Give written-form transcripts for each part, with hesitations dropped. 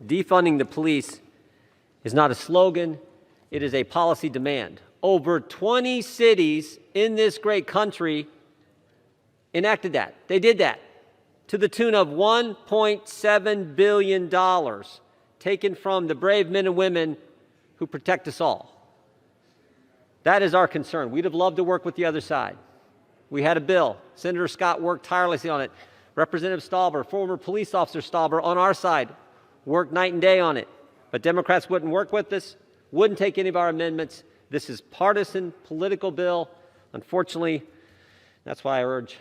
Defunding the police is not a slogan, it is a policy demand. Over 20 cities in this great country enacted that. They did that to the tune of $1.7 billion taken from the brave men and women who protect us all. That is our concern. We'd have loved to work with the other side. We had a bill. Senator Scott worked tirelessly on it. Representative Stauber, former police officer Stauber, on our side, worked night and day on it. But Democrats wouldn't work with us, wouldn't take any of our amendments. This is partisan, political bill. Unfortunately, that's why I urge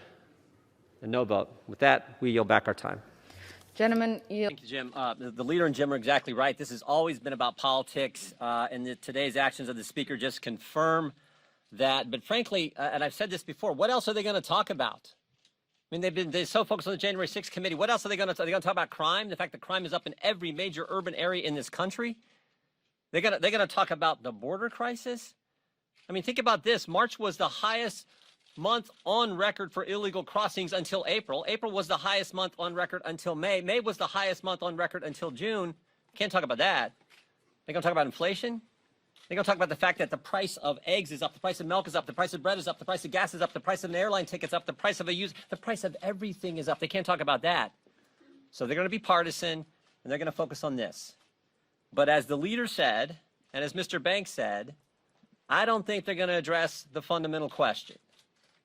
a no vote. With that, we yield back our time. Gentlemen, yield. Thank you, Jim. The leader and Jim are exactly right. This has always been about politics, and today's actions of the Speaker just confirm that. But frankly, and I've said this before, what else are they going to talk about? I mean, they're so focused on the January 6th committee. What else are they going to talk? Are they going to talk about crime? The fact that crime is up in every major urban area in this country? They're going to talk about the border crisis? I mean, think about this. March was the highest month on record for illegal crossings until April. April was the highest month on record until May. May was the highest month on record until June. Can't talk about that. They're going to talk about inflation. They're going to talk about the fact that the price of eggs is up, the price of milk is up, the price of bread is up, the price of gas is up, the price of an airline ticket's up, the price of the price of everything is up. They can't talk about that. So they're going to be partisan, and they're going to focus on this. But as the leader said, and as Mr. Banks said, I don't think they're going to address the fundamental question.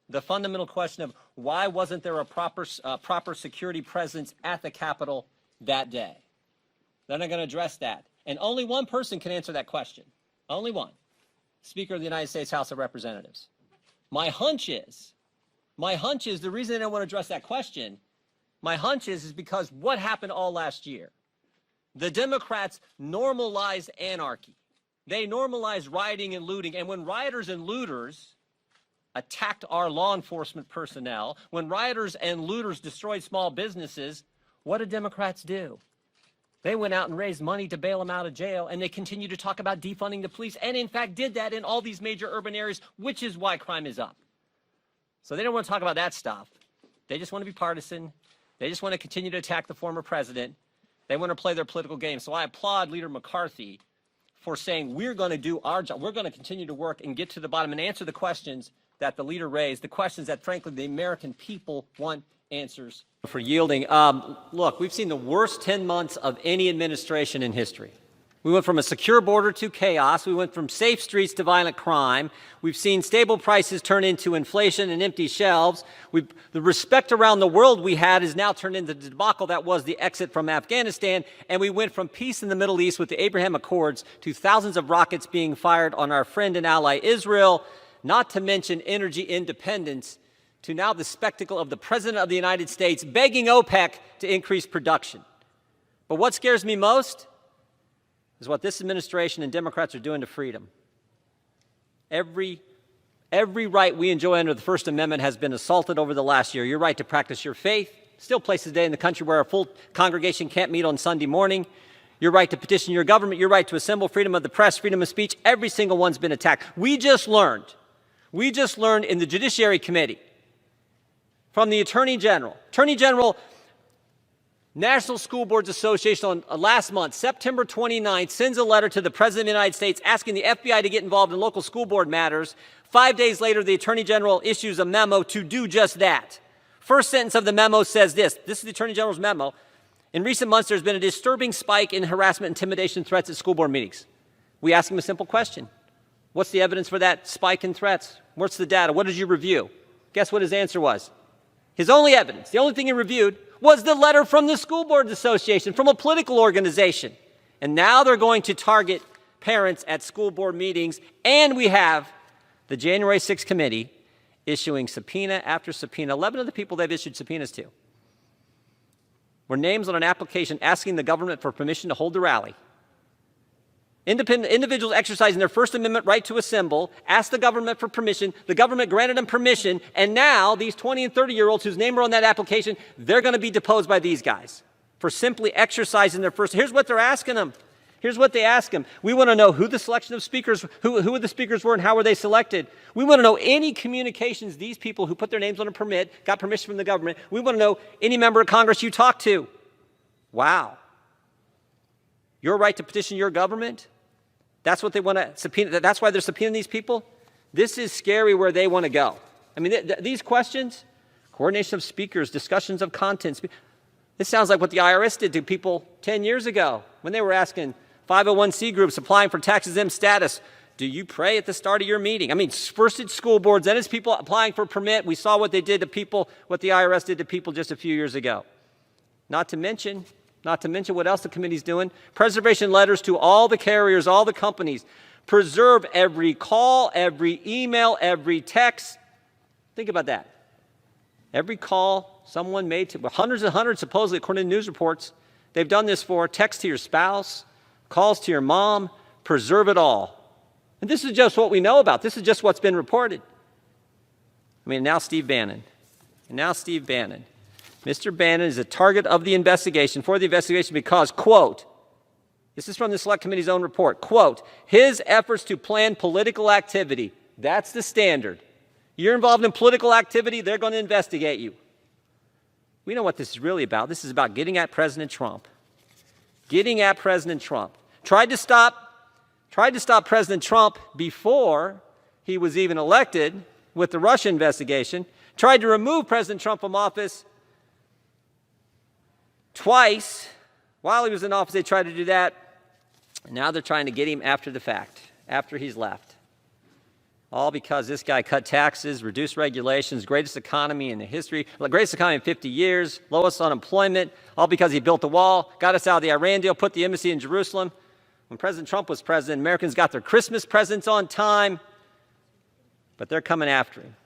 The fundamental question of why wasn't there a proper security presence at the Capitol that day? They're not going to address that. And only one person can answer that question. Only one. Speaker of the United States House of Representatives. My hunch is the reason they don't want to address that question, my hunch is because what happened all last year? The Democrats normalized anarchy. They normalized rioting and looting. And when rioters and looters attacked our law enforcement personnel, when rioters and looters destroyed small businesses, what did Democrats do? They went out and raised money to bail them out of jail, and they continue to talk about defunding the police, and in fact did that in all these major urban areas, which is why crime is up. So they don't want to talk about that stuff. They just want to be partisan. They just want to continue to attack the former president. They want to play their political game. So I applaud Leader McCarthy for saying we're going to do our job. We're going to continue to work and get to the bottom and answer the questions that the leader raised, the questions that, frankly, the American people want answers. For yielding. Look, we've seen the worst 10 months of any administration in history. We went from a secure border to chaos. We went from safe streets to violent crime. We've seen stable prices turn into inflation and empty shelves. The respect around the world we had is now turned into the debacle that was the exit from Afghanistan. And we went from peace in the Middle East with the Abraham Accords to thousands of rockets being fired on our friend and ally Israel, not to mention energy independence, to now the spectacle of the President of the United States begging OPEC to increase production. But what scares me most is what this administration and Democrats are doing to freedom. Every right we enjoy under the First Amendment has been assaulted over the last year. Your right to practice your faith, still places today in the country where a full congregation can't meet on Sunday morning. Your right to petition your government, your right to assemble, freedom of the press, freedom of speech, every single one's been attacked. We just learned in the Judiciary Committee from the Attorney General. National School Boards Association on last month, September 29th, sends a letter to the President of the United States asking the FBI to get involved in local school board matters. 5 days later, the Attorney General issues a memo to do just that. First sentence of the memo says this. This is the Attorney General's memo. In recent months, there's been a disturbing spike in harassment, intimidation, threats at school board meetings. We ask him a simple question. What's the evidence for that spike in threats? What's the data? What did you review? Guess what his answer was? His only evidence, the only thing he reviewed, was the letter from the School Board Association, from a political organization. And now they're going to target parents at school board meetings, and we have the January 6th committee issuing subpoena after subpoena. 11 of the people they've issued subpoenas to were names on an application asking the government for permission to hold the rally. Independent individuals exercising their First Amendment right to assemble asked the government for permission. The government granted them permission. And now these 20 and 30-year-olds whose name are on that application, they're going to be deposed by these guys for simply exercising their first. Here's what they're asking them. Here's what they ask them. We want to know who the selection of speakers, who the speakers were and how were they selected. We want to know any communications these people who put their names on a permit, got permission from the government. We want to know any member of Congress you talked to. Wow. Your right to petition your government? That's what they want to subpoena. That's why they're subpoenaing these people? This is scary where they want to go. I mean, these questions, coordination of speakers, discussions of contents, this sounds like what the IRS did to people 10 years ago when they were asking 501c groups applying for tax-exempt status, do you pray at the start of your meeting? I mean, first it's school boards, then it's people applying for a permit. We saw what they did to people, what the IRS did to people just a few years ago. Not to mention what else the committee's doing. Preservation letters to all the carriers, all the companies. Preserve every call, every email, every text. Think about that. Every call someone made to hundreds and hundreds, supposedly, according to news reports, they've done this for. Text to your spouse, calls to your mom, preserve it all. And this is just what we know about. This is just what's been reported. I mean, now Steve Bannon. Mr. Bannon is a target of the investigation, because, quote, this is from the Select Committee's own report, quote, his efforts to plan political activity. That's the standard. You're involved in political activity, they're going to investigate you. We know what this is really about. This is about getting at President Trump. Tried to stop President Trump before he was even elected with the Russia investigation. Tried to remove President Trump from office twice. While he was in office, they tried to do that. And now they're trying to get him after the fact, after he's left. All because this guy cut taxes, reduced regulations, greatest economy in the history, greatest economy in 50 years, lowest unemployment, all because he built the wall, got us out of the Iran deal, put the embassy in Jerusalem. When President Trump was president, Americans got their Christmas presents on time, but they're coming after him.